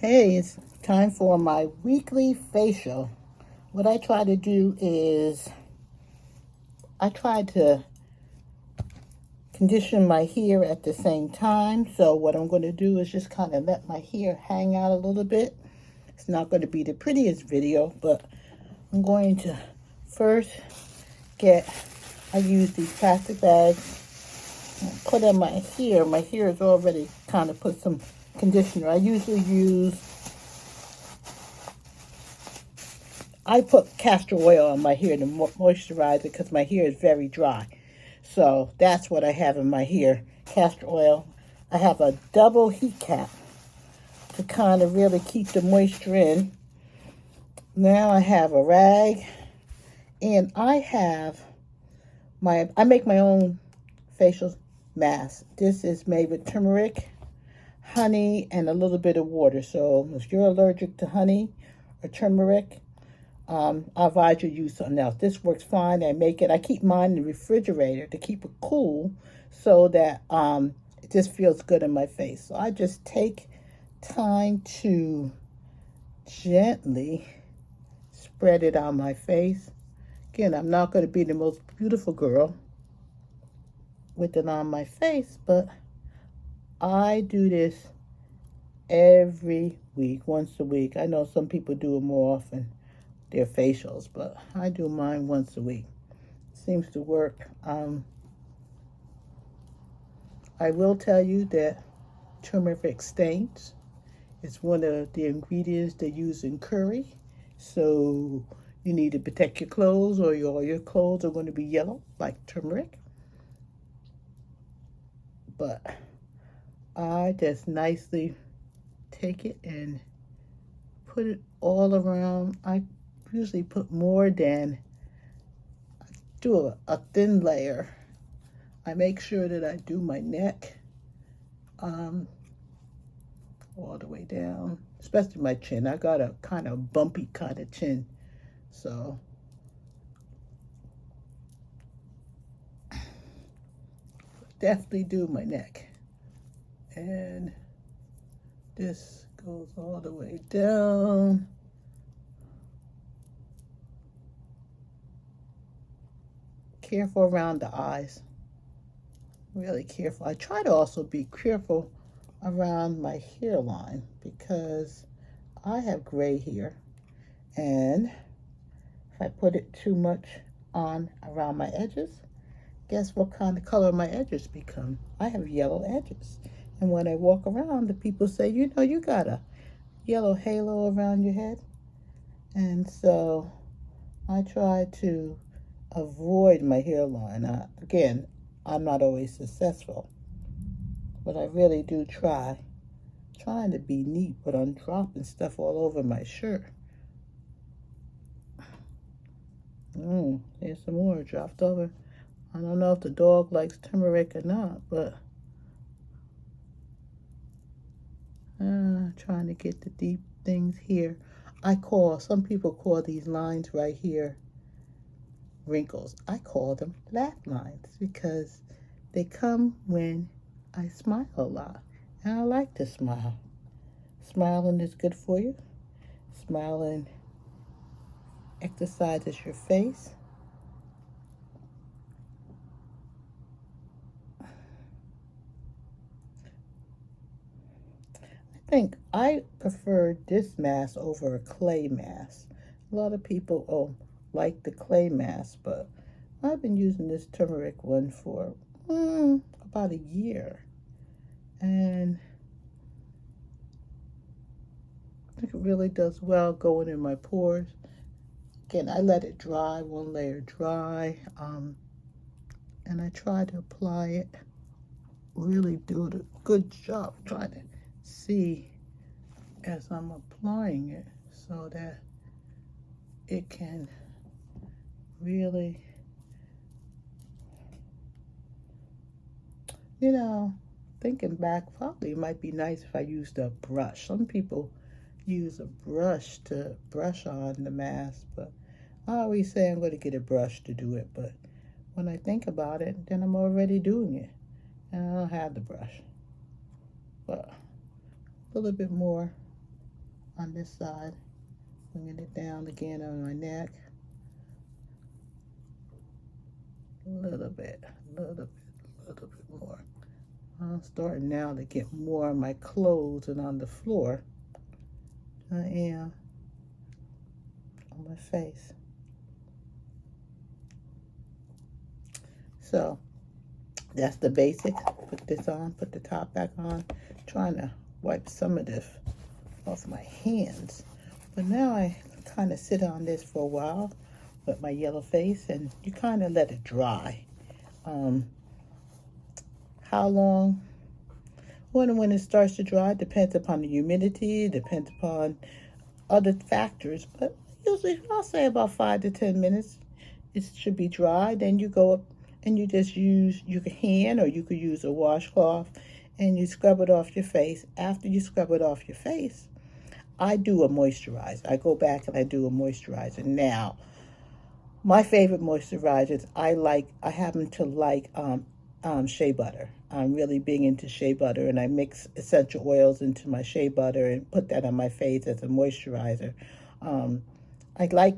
Hey, it's time for my weekly facial. What I try to do is I try to condition my hair at the same time. So what I'm going to do is just kind of let my hair hang out a little bit. It's not going to be the prettiest video, but I'm going to first I use these plastic bags and put in my hair. My hair is already kind of put some conditioner. I put castor oil on my hair to moisturize it because my hair is very dry. So that's what I have in my hair, castor oil. I have a double heat cap to kind of really keep the moisture in. Now I have a rag, and I make my own facial mask. This is made with turmeric, honey, and a little bit of water. So if you're allergic to honey or turmeric, I advise you to use something else. This works fine. I keep mine in the refrigerator to keep it cool so that it just feels good in my face. So I just take time to gently spread it on my face. Again, I'm not going to be the most beautiful girl with it on my face, but I do this every week, once a week. I know some people do it more often, their facials, but I do mine once a week. It seems to work. I will tell you that turmeric stains is one of the ingredients they use in curry. So you need to protect your clothes, or all your clothes are going to be yellow like turmeric. But I just nicely take it and put it all around. I usually put do a thin layer. I make sure that I do my neck all the way down, especially my chin. I got a kind of bumpy kind of chin, so definitely do my neck. And this goes all the way down. Careful around the eyes. Really careful. I try to also be careful around my hairline because I have gray hair, and if I put it too much on around my edges, guess what kind of color my edges become? I have yellow edges. And when I walk around, the people say, you got a yellow halo around your head. And so I try to avoid my hairline. Again, I'm not always successful, but I really do trying to be neat, but I'm dropping stuff all over my shirt. There's some more dropped over. I don't know if the dog likes turmeric or not, but trying to get the deep things here. Some people call these lines right here wrinkles. I call them laugh lines because they come when I smile a lot. And I like to smile. Smiling is good for you. Smiling exercises your face. I prefer this mask over a clay mask. A lot of people like the clay mask, but I've been using this turmeric one for about a year, and I think it really does well going in my pores. Again, I let it dry, one layer dry, and I try to apply it, really do a good job trying to see as I'm applying it so that it can really, thinking back, probably it might be nice if I used a brush. Some people use a brush to brush on the mask, but I always say I'm going to get a brush to do it, but when I think about it, then I'm already doing it, and I don't have the brush. But a little bit more on this side, bringing it down again on my neck. A little bit, a little bit, a little bit more. I'm starting now to get more on my clothes and on the floor than I am on my face. So that's the basic. Put this on, put the top back on. Trying to wipe some of this off my hands. But now I kind of sit on this for a while with my yellow face, and you kind of let it dry. How long? When it starts to dry depends upon the humidity, depends upon other factors, but usually I'll say about 5 to 10 minutes it should be dry. Then you go up and you just use your hand, or you could use a washcloth, and you scrub it off your face. After you scrub it off your face, I do a moisturizer. I go back and I do a moisturizer. Now, my favorite moisturizers, I happen to like shea butter. I'm really big into shea butter, and I mix essential oils into my shea butter and put that on my face as a moisturizer. I like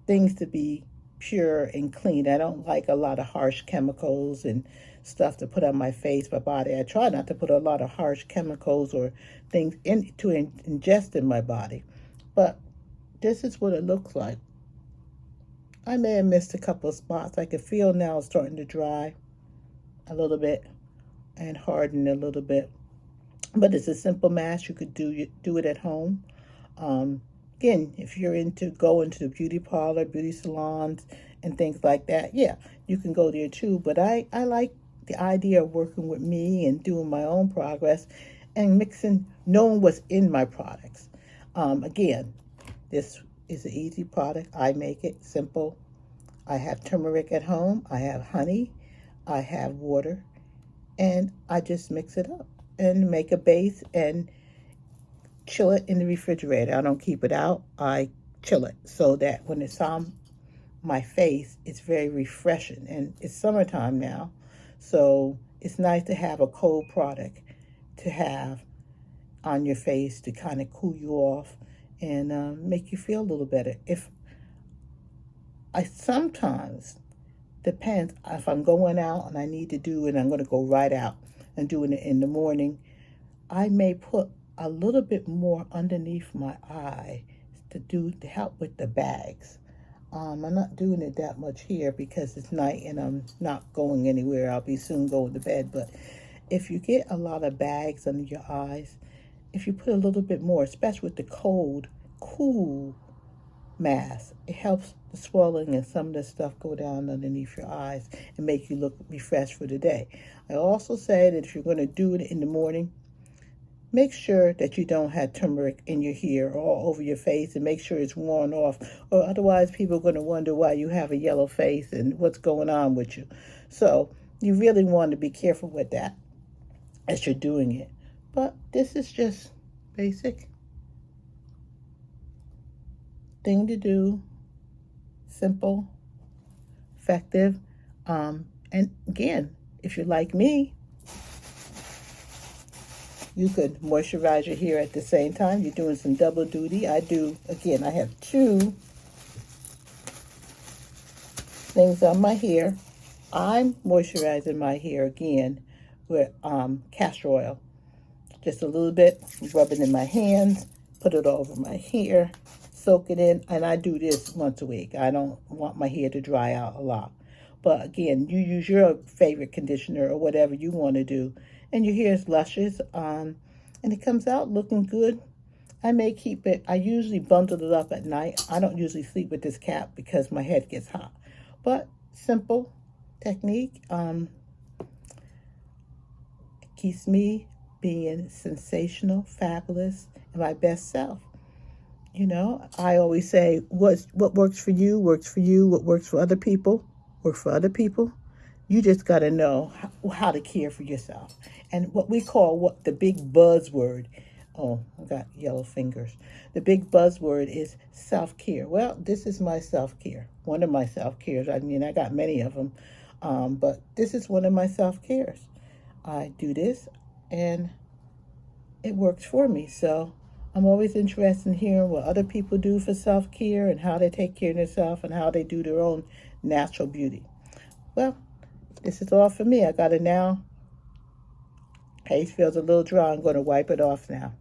things to be pure and clean. I don't like a lot of harsh chemicals and stuff to put on my face, my body. I try not to put a lot of harsh chemicals or things to ingest in my body. But this is what it looks like. I may have missed a couple of spots. I can feel now it's starting to dry a little bit and harden a little bit. But it's a simple mask. You could do it at home. Again, if you're into going to the beauty parlor, beauty salons, and things like that, yeah, you can go there too. But I like the idea of working with me and doing my own progress and mixing, knowing what's in my products. Again, this is an easy product. I make it simple. I have turmeric at home. I have honey. I have water. And I just mix it up and make a base and chill it in the refrigerator. I don't keep it out. I chill it so that when it's on my face, it's very refreshing. And it's summertime now, so it's nice to have a cold product to have on your face to kind of cool you off and make you feel a little better. If I sometimes depends if I'm going out and I need to do it, I'm going to go right out and doing it in the morning, I may put a little bit more underneath my eye to help with the bags. I'm not doing it that much here because it's night and I'm not going anywhere. I'll be soon going to bed. But if you get a lot of bags under your eyes, if you put a little bit more, especially with the cold, cool mask, it helps the swelling and some of the stuff go down underneath your eyes and make you look refreshed for the day. I also say that if you're going to do it in the morning, make sure that you don't have turmeric in your hair or all over your face, and make sure it's worn off, or otherwise people are going to wonder why you have a yellow face and what's going on with you. So you really want to be careful with that as you're doing it. But this is just basic thing to do, simple, effective. And again, if you're like me, you could moisturize your hair at the same time. You're doing some double duty. I have two things on my hair. I'm moisturizing my hair again with castor oil. Just a little bit, rub it in my hands, put it over my hair, soak it in, and I do this once a week. I don't want my hair to dry out a lot. But again, you use your favorite conditioner or whatever you want to do, and your hair is luscious, and it comes out looking good. I may keep it, I usually bundle it up at night. I don't usually sleep with this cap because my head gets hot. But simple technique, keeps me being sensational, fabulous, and my best self. You know, I always say, what works for you works for you. What works for other people works for other people. You just got to know how to care for yourself. And what we call the big buzzword, oh, I got yellow fingers. The big buzzword is self-care. Well, this is my self-care. One of my self-cares. I mean, I got many of them. But this is one of my self-cares. I do this, and it works for me. So I'm always interested in hearing what other people do for self-care and how they take care of themselves and how they do their own natural beauty. Well, this is all for me. I got to now. Face feels a little dry. I'm going to wipe it off now.